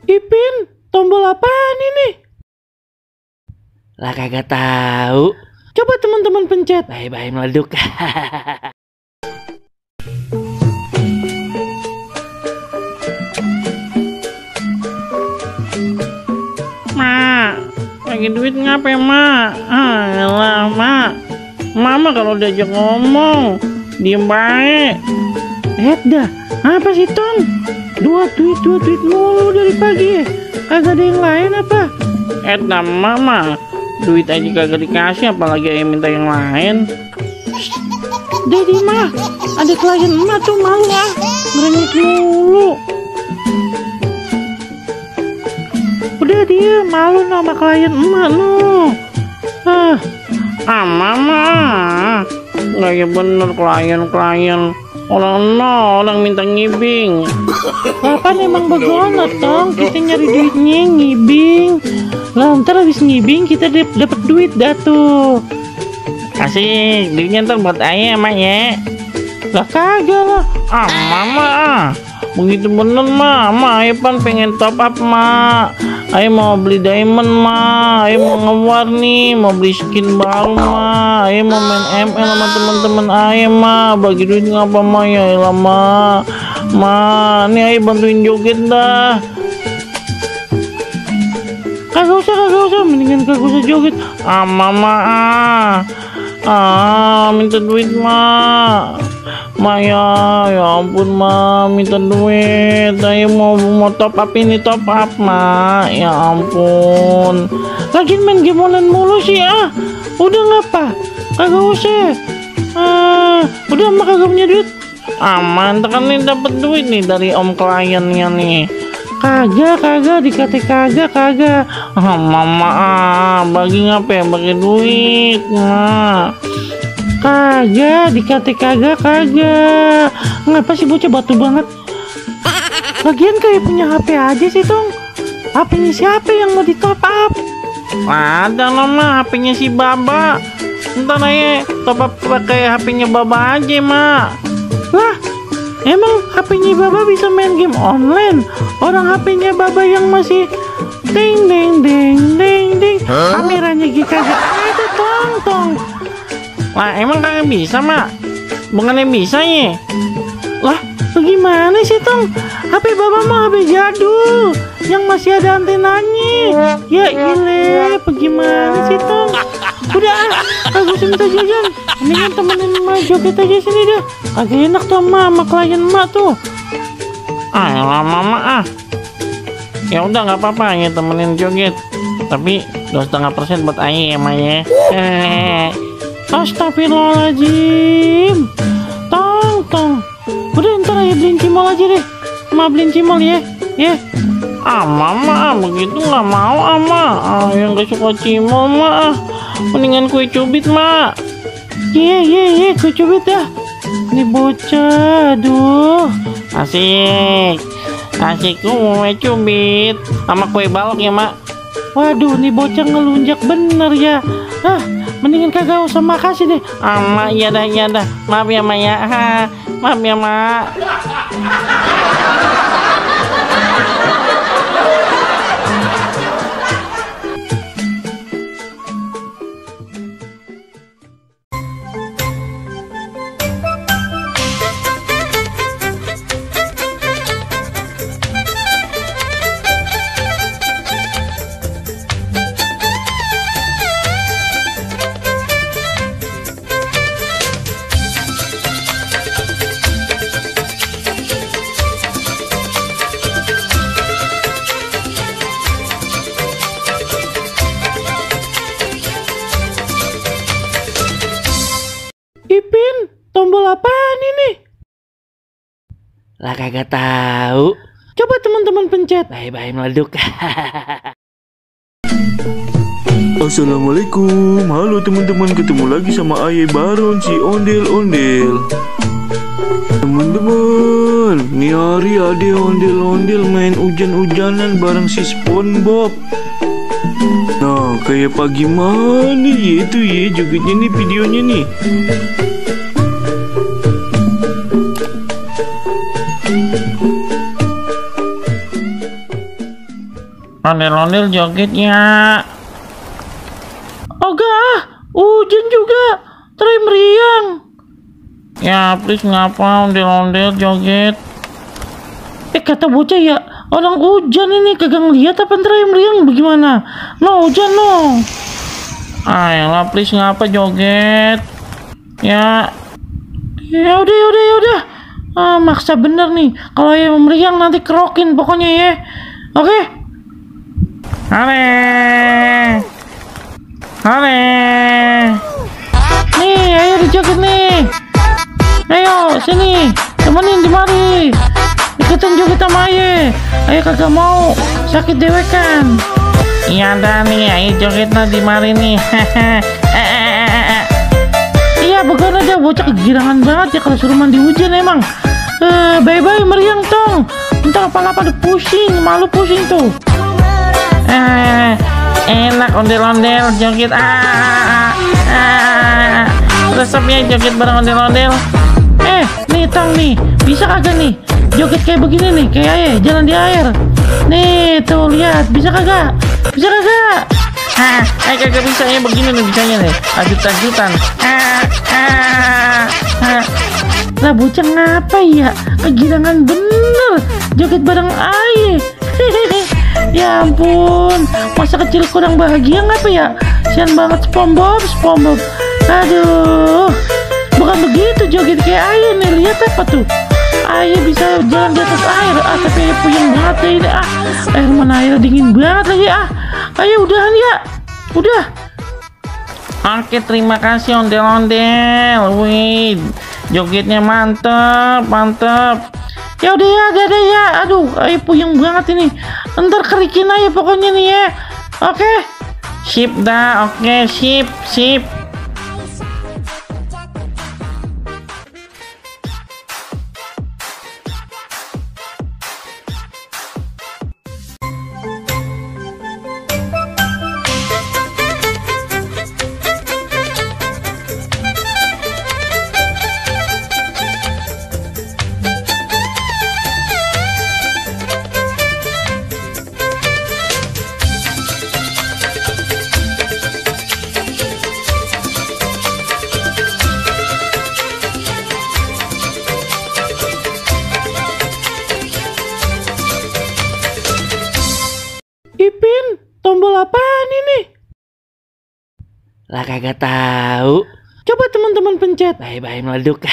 Ipin, tombol apaan ini? Lah kagak tahu. Coba teman-teman pencet. Bye-bye meleduk. Ma, lagi duit ngapa ma? Alah ma, mama kalau diajak ngomong diem baik. Dah, apa sih Tong? Dua tweet mulu dari pagi. Kagak ada yang lain apa? Mama, duit aja kagak dikasih, apalagi ayah minta yang lain. Dedi mah, ada klien emak tuh malu ah, ngerengek mulu. Udah dia malu sama klien emak no. Mama, nggak ya bener klien. Orang minta ngibing. Kapan emang begono Tong, kita nyari duitnya ngibing. Lah ntar habis ngibing kita dapat duit dah tuh. Kasih duitnya ntar buat ayah mak ya. Lah kagak lah. Mama begitu bener ma, ayah pan pengen top up ma. Ayah mau beli diamond ma, ayah mau nge-war nih, mau beli skin baru ma, ayah mau main ML sama teman-teman ayah ma. Bagi duit ngapa ma ya elah ma, nih ayah bantuin joget dah. Kagak usah, mendingan kagak usah joget. Mama minta duit ma. Ya ampun ma, minta duit. Ayo mau top up ini, top up ma. Ya ampun. Lagi main game online mulu sih Udah ngapa? Kagak usah. Udah emak kagak punya duit. Aman, kan nih dapat duit nih dari om kliennya nih. Kagak dikata kagak. Mama bagi ngapa ya, bagi duit ma. Kagak dikata kagak. Ngapa sih bocah batu banget? Lagian kayak punya HP aja sih Tong. HP-nya siapa yang mau di top up? Ada mama, HP-nya si Baba. Ntar aja top up pakai HP-nya Baba aja ma. Lah emang HP-nya Baba bisa main game online? Orang HP-nya Baba yang masih ding. Kameranya kagak ada Tong. Lah emang kagak bisa mak? Bukannya bisa ya? Lah bagaimana sih Tong? HP Baba mah HP jadul yang masih ada antenanya. Ya ilah, bagaimana sih Tong? Udah kagak usah minta jajan. Mendingan temenin emak joget aja sini dah. Kagak enak tuh sama klien emak tuh. Ayolah mama Ya udah nggak apa-apa ya temenin joget. Tapi 2,5% buat ayah ya ma ya. Astagfirullahaladzim. Tong. Udah ntar aja beliin cimol aja deh. Ma beliin cimol ya. Mama begitu nggak mau yang gak suka cimol ma. Mendingan kue cubit ma. Iya kue cubit dah. Ini bocah aduh. Asik kue cubit sama kue balok ya mak. Waduh nih bocah ngelunjak bener ya. Mendingan kagak usah makasih deh. Iya dah. Maaf ya mak ya. Maaf ya mak. Ipin, tombol apaan ini? Lah kagak tahu. Coba teman-teman pencet. Bye-bye meleduk. Assalamualaikum, halo teman-teman, ketemu lagi sama Ayah Baron si ondel-ondel. Teman-teman, nih hari ada ondel-ondel main hujan-hujanan bareng si SpongeBob. Nah, kayak pagi mana ya itu ya jogetnya nih videonya nih. Ondel-ondel joget ya. Agak hujan juga. Try meriang. Ya please ngapa ondel-ondel joget. Kata bocah ya, orang hujan ini kagak ngeliat apa try meriang bagaimana? No hujan no. Ayolah please ngapa joget. Ya. Ya udah. Maksa bener nih. Kalau yang meriang nanti kerokin pokoknya ya. Oke. Hale. Nih, ayo dijoget nih. Ayo sini, temenin di mari. Ikutan joget sama Aye. Ayo kagak mau sakit dewekan. Iya dah nih, ayo joget lah di mari nih. Iya, begon aja bocah kegirangan banget ya kalau suruh mandi hujan emang. Bye-bye meriang tong. Ntar kepala pada pusing, malu pusing tuh. Enak ondel-ondel joget. Resepnya joget bareng ondel-ondel. Nih tong nih, bisa kagak nih joget kayak begini nih, kayak Aye jalan di air. Nih tuh lihat, bisa kagak? Bisa kagak? Kagak bisa ya begini nih bisanya nih. Ajut-ajutan. Lah bocah ngapa ya? Kegirangan bener joget bareng Aye. Ya ampun, masa kecil kurang bahagia ngapa ya? Sian banget SpongeBob. Aduh, bukan begitu joget kayak Aye nih. Lihat apa tuh? Aye bisa jalan di atas air. Tapi Aye puyeng banget ya ini. Air mana air dingin banget lagi. Ayo udahan ya. Udah. Oke, terima kasih ondel-ondel. Wih, jogetnya mantep. Ya udah ya, dadah ya. Aduh, Aye puyeng banget ini. Ntar kerikin aja pokoknya nih ya. Oke. Sip dah, oke, sip. Ipin, tombol apaan ini? Lah kagak tahu. Coba teman-teman pencet. Bye-bye meleduk.